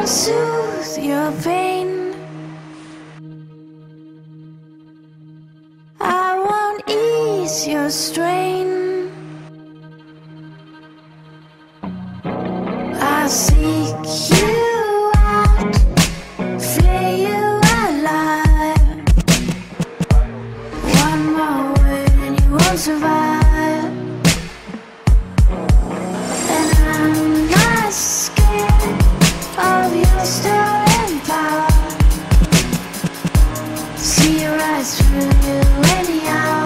soothe your pain. I won't ease your strain. I seek you out, flay you alive. One more word and you won't survive. And I'm not scared of your stolen power. See right through you anyhow.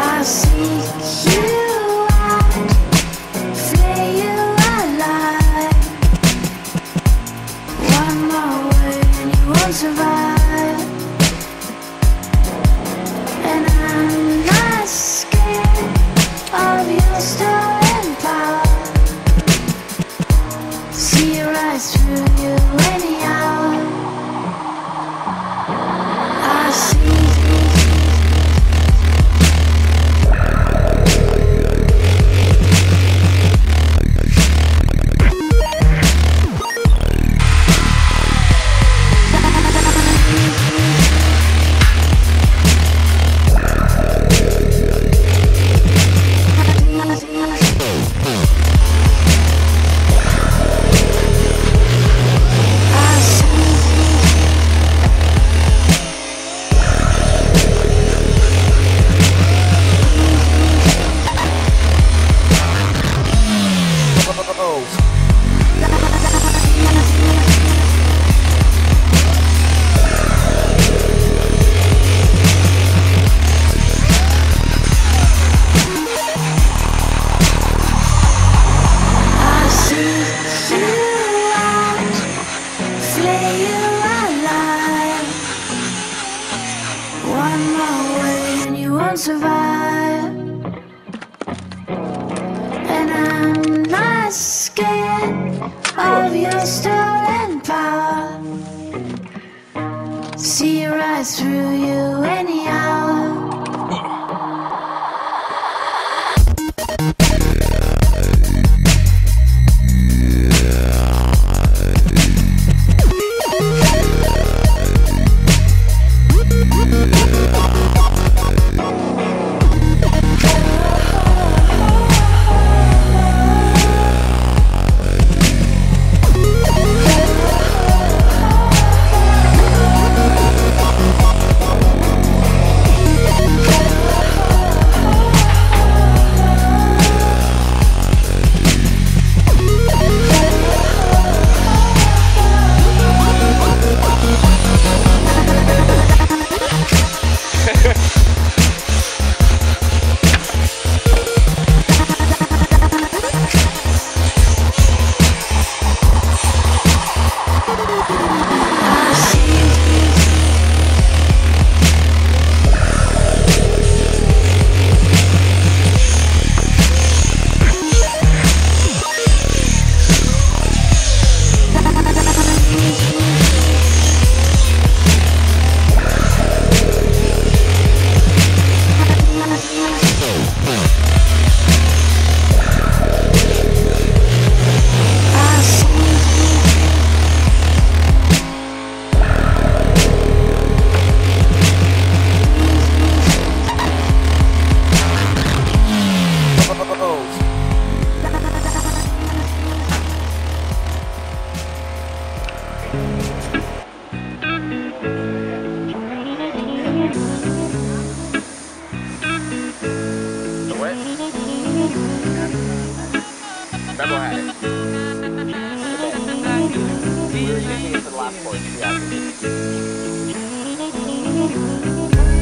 I seek you out, flay you alive. One more word and you won't survive. And I'm not scared of your stolen power. See right through you anyhow. I see. Survive. And I'm not scared of your stolen power. See right through you anyhow. Rebel had it. You're using it for the last point.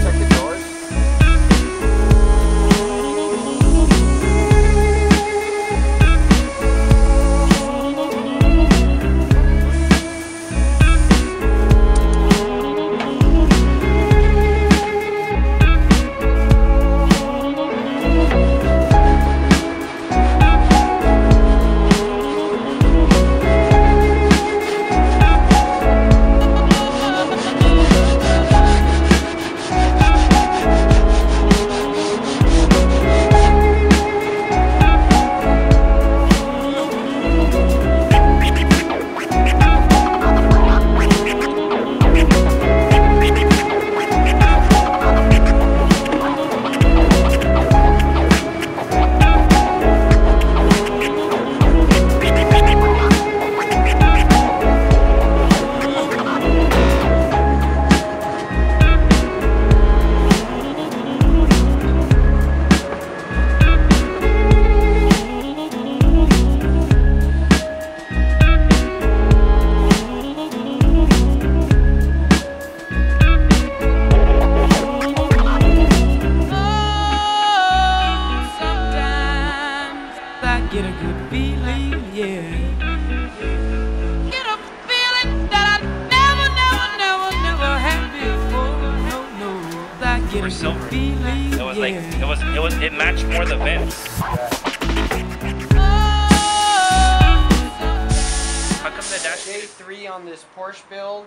Check the doors. feeling, yeah. Get a feeling that I never had before. No, I get For a silver. feeling, It was yeah. like it matched more the Vince. How come the dash? Day 3 on this Porsche build.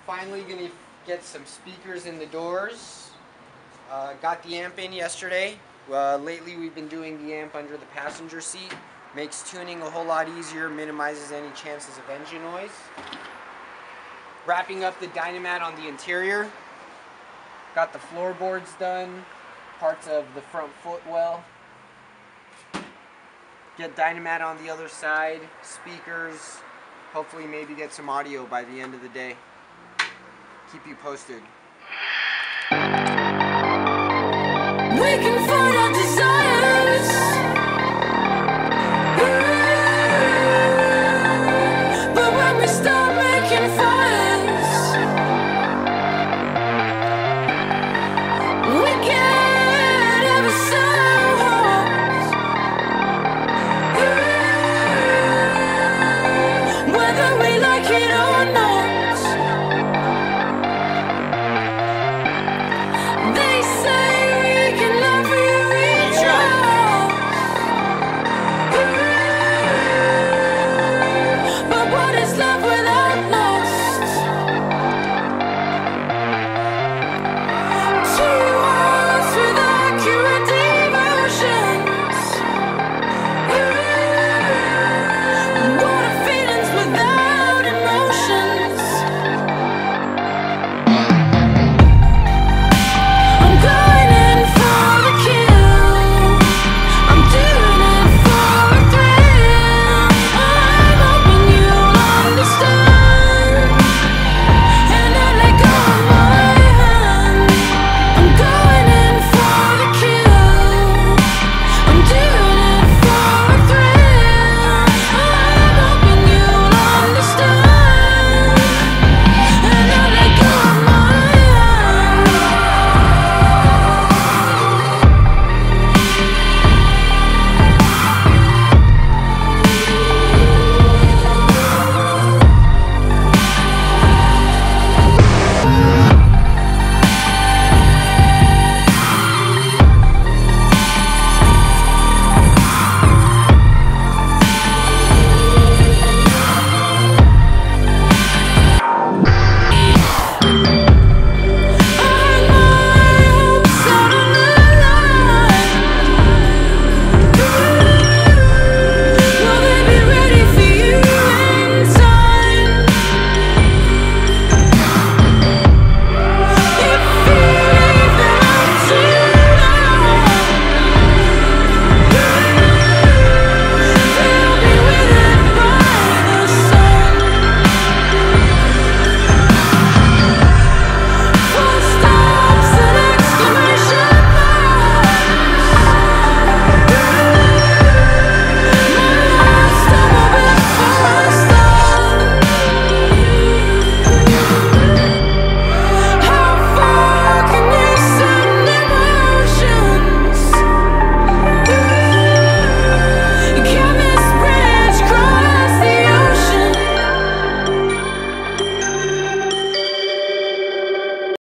Finally gonna get some speakers in the doors. Got the amp in yesterday. Lately we've been doing the amp under the passenger seat. Makes tuning a whole lot easier, minimizes any chances of engine noise. Wrapping up the Dynamat on the interior. Got the floorboards done, parts of the front footwell. Get Dynamat on the other side, speakers. Hopefully maybe get some audio by the end of the day. Keep you posted. We can find